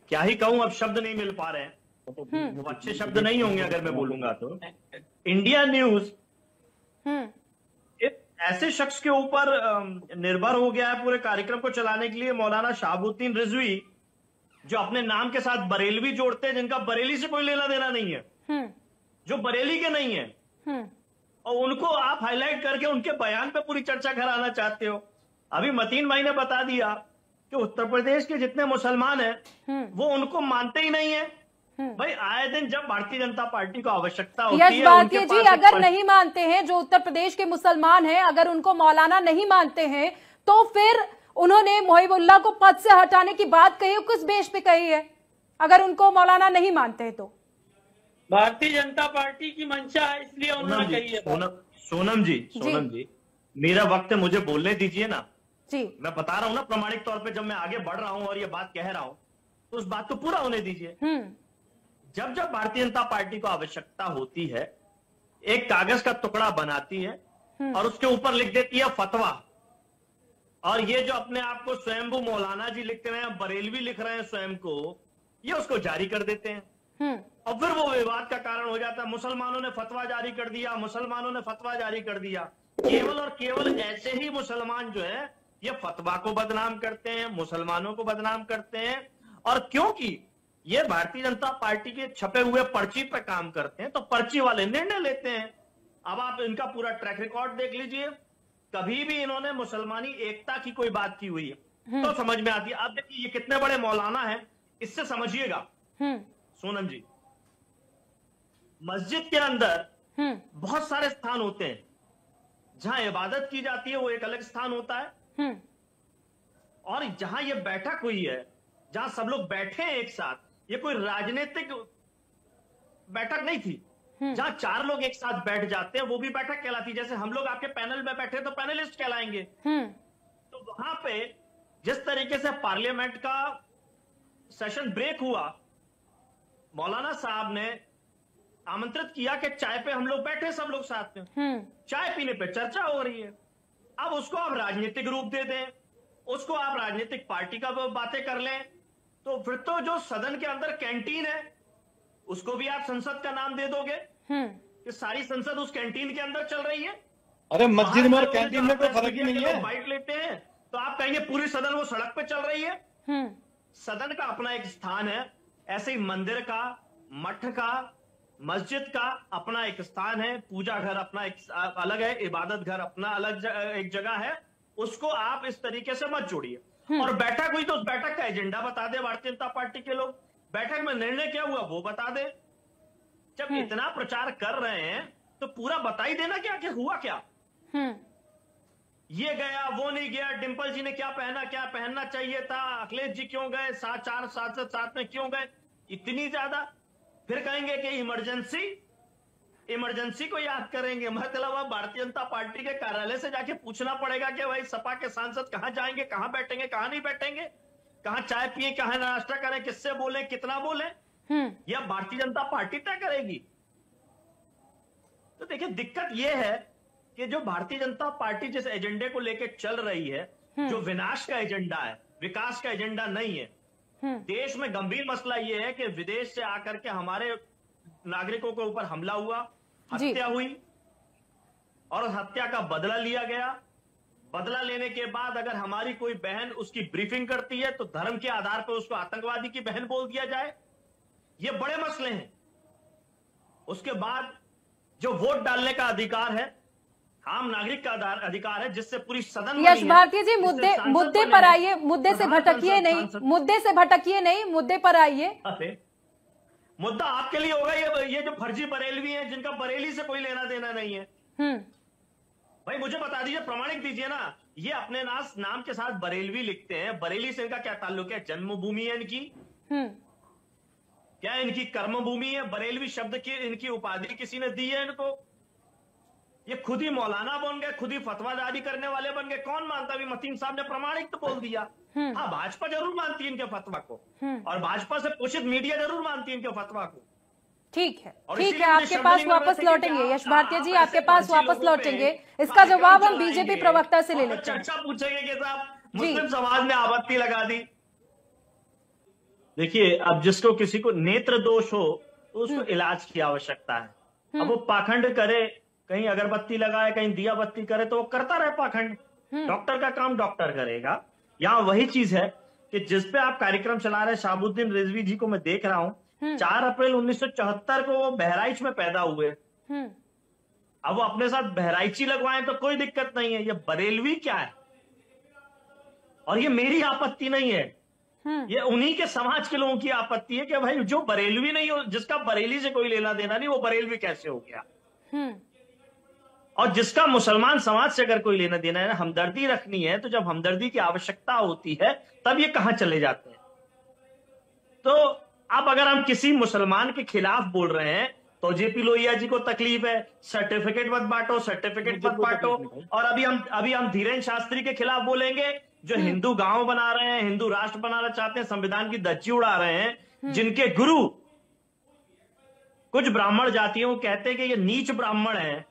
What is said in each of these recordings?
क्या ही कहूं, अब शब्द नहीं मिल पा रहे हैं, वो अच्छे शब्द नहीं होंगे अगर मैं बोलूंगा तो। इंडिया न्यूज एक ऐसे शख्स के ऊपर निर्भर हो गया है पूरे कार्यक्रम को चलाने के लिए, मौलाना शहाबुद्दीन रिजवी, जो अपने नाम के साथ बरेलवी जोड़ते हैं, जिनका बरेली से कोई लेना देना नहीं है, जो बरेली के नहीं है, और उनको आप हाईलाइट करके उनके बयान पे पूरी चर्चा कराना चाहते हो। अभी मतीन भाई ने बता दिया कि उत्तर प्रदेश के जितने मुसलमान हैं वो उनको मानते ही नहीं है। भाई आए दिन जब भारतीय जनता पार्टी को आवश्यकता होती है, यश भारती जी अगर नहीं मानते हैं, जो उत्तर प्रदेश के मुसलमान हैं, अगर उनको मौलाना नहीं मानते हैं, तो फिर उन्होंने मोहिबुल्लाह को पद से हटाने की बात कही, किस बेस पे कही है? अगर उनको मौलाना नहीं मानते हैं तो भारतीय जनता पार्टी की मंशा है, इसलिए उन्होंने कही है। सोनम जी मेरा वक्त है, मुझे बोलने दीजिए ना जी। मैं बता रहा हूं ना प्रामाणिक तौर पे, जब मैं आगे बढ़ रहा हूं और ये बात कह रहा हूं तो उस बात को पूरा होने दीजिए। जब जब भारतीय जनता पार्टी को आवश्यकता होती है, एक कागज का टुकड़ा बनाती है और उसके ऊपर लिख देती है फतवा, और ये जो अपने आप को स्वयंभू मौलाना जी लिखते हैं, बरेलवी लिख रहे हैं स्वयं को, ये उसको जारी कर देते हैं और फिर वो विवाद का कारण हो जाता है। मुसलमानों ने फतवा जारी कर दिया, मुसलमानों ने फतवा जारी कर दिया। केवल और केवल ऐसे ही मुसलमान जो है ये फतवा को बदनाम करते हैं, मुसलमानों को बदनाम करते हैं, और क्योंकि ये भारतीय जनता पार्टी के छपे हुए पर्ची पर काम करते हैं तो पर्ची वाले निर्णय लेते हैं। अब आप इनका पूरा ट्रैक रिकॉर्ड देख लीजिए, कभी भी इन्होंने मुसलमानी एकता की कोई बात की हुई है तो समझ में आती है। आप देखिए ये कितने बड़े मौलाना हैं, इससे समझिएगा सोनम जी, मस्जिद के अंदर बहुत सारे स्थान होते हैं, जहां इबादत की जाती है वो एक अलग स्थान होता है, और जहां ये बैठक हुई है, जहां सब लोग बैठे हैं एक साथ, ये कोई राजनीतिक बैठक नहीं थी। जहां चार लोग एक साथ बैठ जाते हैं वो भी बैठक कहलाती है। जैसे हम लोग आपके पैनल में बैठे तो पैनलिस्ट कहलाएंगे। तो वहां पे जिस तरीके से पार्लियामेंट का सेशन ब्रेक हुआ, मौलाना साहब ने आमंत्रित किया कि चाय पे हम लोग बैठे सब लोग साथ में, चाय पीने पे चर्चा हो रही है। अब उसको आप राजनीतिक रूप दे दें, उसको आप राजनीतिक पार्टी का बातें कर लें, तो फिर तो जो सदन के अंदर कैंटीन है उसको भी आप संसद का नाम दे दोगे कि सारी संसद उस कैंटीन के अंदर चल रही है। अरे मस्जिद में और कैंटीन में कोई फर्क ही नहीं है। बाइट लेते हैं तो आप कहेंगे पूरी सदन वो सड़क पे चल रही है। सदन का अपना एक स्थान है, ऐसे ही मंदिर का, मठ का, मस्जिद का अपना एक स्थान है, पूजा घर अपना एक अलग है, इबादत घर अपना अलग एक जगह है। उसको आप इस तरीके से मत जोड़िए। और बैठक हुई तो उस बैठक का एजेंडा बता दे भारतीय जनता पार्टी के लोग, बैठक में निर्णय क्या हुआ वो बता दे। जब इतना प्रचार कर रहे हैं तो पूरा बता ही देना क्या हुआ क्या। ये गया वो नहीं गया, डिंपल जी ने क्या पहना, क्या पहनना चाहिए था, अखिलेश जी क्यों गए, चार सांसद साथ में क्यों गए, इतनी ज्यादा। फिर कहेंगे कि इमरजेंसी को याद करेंगे। मतलब अब भारतीय जनता पार्टी के कार्यालय से जाके पूछना पड़ेगा कि भाई सपा के सांसद कहां जाएंगे, कहां बैठेंगे, कहां नहीं बैठेंगे, कहां चाय पिए, कहां नाश्ता करें, किससे बोले, कितना बोले, यह भारतीय जनता पार्टी तय करेगी। तो देखिए दिक्कत यह है कि जो भारतीय जनता पार्टी जिस एजेंडे को लेकर चल रही है, जो विनाश का एजेंडा है, विकास का एजेंडा नहीं है। देश में गंभीर मसला यह है कि विदेश से आकर के हमारे नागरिकों के ऊपर हमला हुआ, हत्या हुई, और हत्या का बदला लिया गया। बदला लेने के बाद अगर हमारी कोई बहन उसकी ब्रीफिंग करती है तो धर्म के आधार पर उसको आतंकवादी की बहन बोल दिया जाए, ये बड़े मसले हैं। उसके बाद जो वोट डालने का अधिकार है, आम नागरिक का अधिकार है, जिससे पूरी सदन यश भारती जी मुद्दे पर आइए, मुद्दे से भटकिए नहीं, मुद्दे पर आइए। मुद्दा आपके लिए होगा ये जो फर्जी बरेलवी हैं, जिनका बरेली से कोई लेना देना नहीं है। भाई मुझे बता दीजिए, प्रमाणिक दीजिए ना, ये अपने नाम के साथ बरेलवी लिखते हैं, बरेली से इनका क्या ताल्लुक है? जन्मभूमि है इनकी, क्या इनकी कर्मभूमि है? बरेलवी शब्द की इनकी उपाधि किसी ने दी है इनको? ये खुद ही मौलाना बन गए, खुद ही फतवा जारी करने वाले बन गए। कौन मानता? अभी मतीन साहब ने प्रमाणिक तो बोल दिया। हाँ, भाजपा जरूर मानती है इनके फतवा को, और भाजपा से पोषित मीडिया जरूर मानती है इनके फतवा को। ठीक है, आपके पास वापस लौटेंगे यश भारती जी, आपके पास वापस लौटेंगे। इसका जवाब हम बीजेपी प्रवक्ता से ले लेते हैं। चर्चा पूछेंगे कि साहब मुस्लिम समाज ने आपत्ति लगा दी, देखिए, अब जिसको किसी को नेत्र दोष हो तो उसको इलाज की आवश्यकता है। अब वो पाखंड करे, कहीं अगरबत्ती लगाए, कहीं दिया बत्ती करे, तो वो करता रहे पाखंड। डॉक्टर का काम डॉक्टर करेगा। यहाँ वही चीज है कि जिस पे आप कार्यक्रम चला रहे शहाबुद्दीन रिजवी जी को मैं देख रहा हूँ, 4 अप्रैल 1974 को वो बहराइच में पैदा हुए। अब वो अपने साथ बहराइची लगवाएं तो कोई दिक्कत नहीं है। ये बरेलवी क्या है? और ये मेरी आपत्ति नहीं है, ये उन्हीं के समाज के लोगों की आपत्ति है कि भाई जो बरेलवी नहीं हो, जिसका बरेली से कोई लेना देना नहीं, वो बरेलवी कैसे हो गया? और जिसका मुसलमान समाज से अगर कोई लेना देना है, हमदर्दी रखनी है, तो जब हमदर्दी की आवश्यकता होती है तब ये कहां चले जाते हैं? तो अब अगर हम किसी मुसलमान के खिलाफ बोल रहे हैं तो जेपी लोहिया जी को तकलीफ है, सर्टिफिकेट मत बांटो, सर्टिफिकेट मत बांटो। और अभी हम धीरेन्द्र शास्त्री के खिलाफ बोलेंगे, जो हिंदू गांव बना रहे हैं, हिंदू राष्ट्र बनाना चाहते हैं, संविधान की धज्जी उड़ा रहे हैं, जिनके गुरु कुछ ब्राह्मण जातियों को कहते हैं कि ये नीच ब्राह्मण है।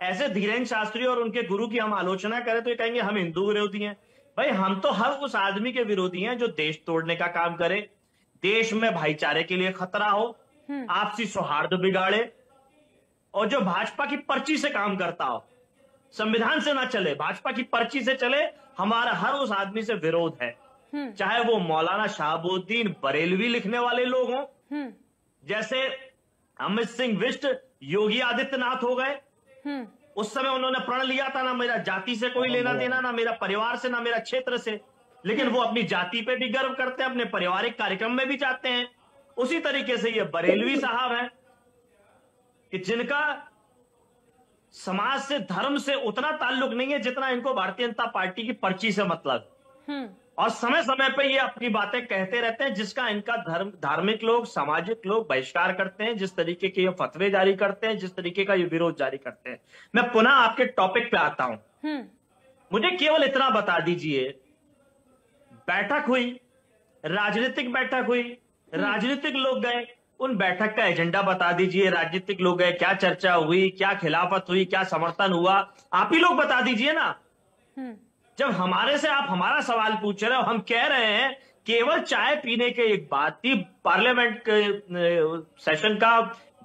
ऐसे धीरेन्द्र शास्त्री और उनके गुरु की हम आलोचना करें तो ये कहेंगे हम हिंदू विरोधी हैं। भाई, हम तो हर उस आदमी के विरोधी हैं जो देश तोड़ने का काम करे, देश में भाईचारे के लिए खतरा हो, आपसी सौहार्द बिगाड़े, और जो भाजपा की पर्ची से काम करता हो, संविधान से ना चले, भाजपा की पर्ची से चले। हमारा हर उस आदमी से विरोध है, चाहे वो मौलाना शहाबुद्दीन बरेलवी लिखने वाले लोग हों, जैसे अमित सिंह बिष्ट योगी आदित्यनाथ हो गए। उस समय उन्होंने प्रण लिया था, ना मेरा जाति से कोई लेना देना, ना मेरा परिवार से, ना मेरा क्षेत्र से, लेकिन वो अपनी जाति पे भी गर्व करते हैं, अपने पारिवारिक कार्यक्रम में भी जाते हैं। उसी तरीके से ये बरेलवी साहब हैं कि जिनका समाज से, धर्म से उतना ताल्लुक नहीं है जितना इनको भारतीय जनता पार्टी की पर्ची से मतलब। और समय समय पे ये अपनी बातें कहते रहते हैं, जिसका इनका धार्मिक लोग, सामाजिक लोग बहिष्कार करते हैं, जिस तरीके के ये फतवे जारी करते हैं, जिस तरीके का ये विरोध जारी करते हैं। मैं पुनः आपके टॉपिक पे आता हूं। मुझे केवल इतना बता दीजिए, बैठक हुई, राजनीतिक बैठक हुई, राजनीतिक लोग गए, उन बैठक का एजेंडा बता दीजिए। राजनीतिक लोग गए, क्या चर्चा हुई, क्या खिलाफत हुई, क्या समर्थन हुआ, आप ही लोग बता दीजिए ना। जब हमारे से आप हमारा सवाल पूछ रहे हो, हम कह रहे हैं केवल चाय पीने के एक बात थी, पार्लियामेंट के सेशन का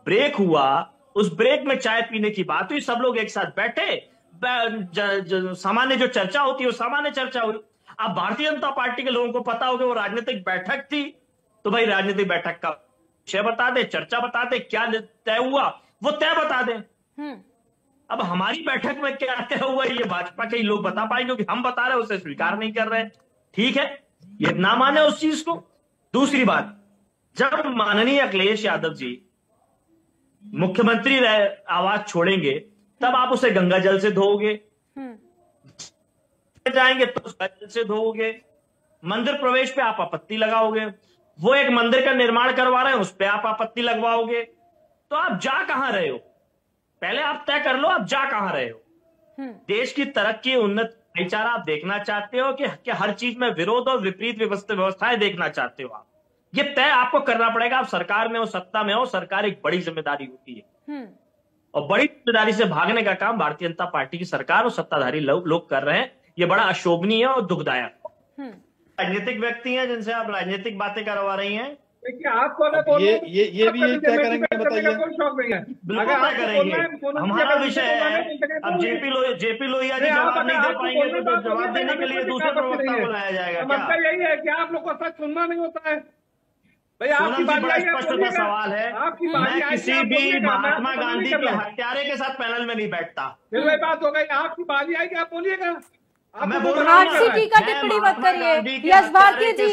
ब्रेक हुआ, उस ब्रेक में चाय पीने की बात हुई, सब लोग एक साथ बैठे, सामान्य जो चर्चा होती है वो सामान्य चर्चा हुई। अब भारतीय जनता पार्टी के लोगों को पता हो कि वो राजनीतिक बैठक थी, तो भाई राजनीतिक बैठक का विषय बता दे, चर्चा बता दे, क्या तय हुआ वो तय बता दे। अब हमारी बैठक में क्या तय हुआ ये भाजपा के ही लोग बता पाएंगे, क्योंकि हम बता रहे हैं उसे स्वीकार नहीं कर रहे हैं। ठीक है, ये ना माने उस चीज को। दूसरी बात, जब माननीय अखिलेश यादव जी मुख्यमंत्री आवाज छोड़ेंगे तब आप उसे गंगा जल से धोओगे, जाएंगे तो गंगा जल से धोओगे, मंदिर प्रवेश पे आप आपत्ति लगाओगे, वो एक मंदिर का निर्माण करवा रहे हैं उस पे आप आपत्ति लगवाओगे, तो आप जा कहां रहे हो? पहले आप तय कर लो आप जा कहां रहे हो। देश की तरक्की, उन्नत, भाईचारा आप देखना चाहते हो कि हर चीज में विरोध और विपरीत व्यवस्थाएं देखना चाहते हो आप? ये तय आपको करना पड़ेगा। आप सरकार में हो, सत्ता में हो, सरकार एक बड़ी जिम्मेदारी होती है, और बड़ी जिम्मेदारी से भागने का काम भारतीय जनता पार्टी की सरकार और सत्ताधारी लोग कर रहे हैं। ये बड़ा अशोभनीय और दुखदायक। राजनीतिक व्यक्ति हैं जिनसे आप राजनीतिक बातें करवा रही हैं। देखिए, आपको ये भी क्या करेंगे बताइए? बिल्कुल क्या करेंगे, हमारा विषय है। अब जेपी लोहिया जी जवाब नहीं दे पाएंगे तो जवाब देने के लिए दूसरे प्रवक्ता को लाया जाएगा। मतलब यही है कि आप लोग को सच सुनना नहीं होता है। सोनम जी, बड़ा स्पष्ट सा सवाल है, मैं किसी भी महात्मा गांधी के हत्यारे के साथ पैनल में नहीं बैठता। फिर वही बात हो गई, आपकी बारी आएगी आप बोलिएगा। मैं बोल रहा हूं, आपसी टीका टिप्पणी मत करिए यश भारती जी,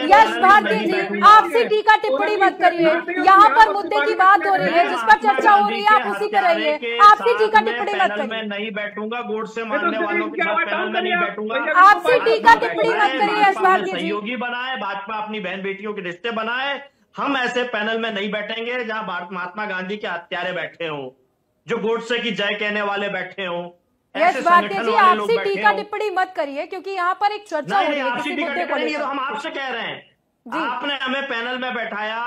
यश भारती जी, आपसी टीका टिप्पणी मत करिए। यहाँ पर मुद्दे की बात हो रही है, जिस पर चर्चा हो रही है, आप उसी पर रहिए। आपसी टीका टिप्पणी मत करिए। मैं नहीं बैठूंगा, गोड से मारने वालों के साथ पैनल में नहीं बैठूंगा। आपसी टीका टिप्पणी मत करिए यश भारती जी। सहयोगी बनाए, भाजपा अपनी बहन बेटियों के रिश्ते बनाए, हम ऐसे पैनल में नहीं बैठेंगे जहां महात्मा गांधी के हत्यारे बैठे हों, जो गोडसे की जय कहने वाले बैठे हों। यश भारती जी, आपसी टीका टिप्पणी मत करिए, क्योंकि यहाँ पर एक चर्चा हो रही है। आपसी टीका टिप्पणी तो हम आपसे कह रहे हैं, आपने हमें पैनल में बैठाया,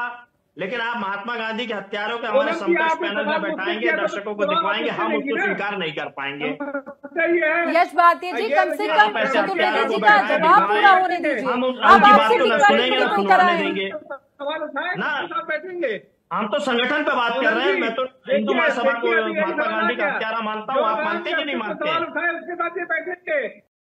लेकिन आप महात्मा गांधी के हत्यारों के हमारे समकक्ष पैनल में बैठाएंगे, दर्शकों को दिखवाएंगे, हम उसको स्वीकार नहीं कर पाएंगे। यश भारती जी, कम से कम चतुर्वेदी जी का जवाब पूरा होने दीजिए। हम उनकी बात को न सुनेंगे न सुनवाने देंगे ना। हम तो संगठन पे बात कर रहे हैं। मैं तो हिंदू महासभा को महात्मा गांधी का हत्यारा मानता हूँ, आप मानते कि नहीं मानते?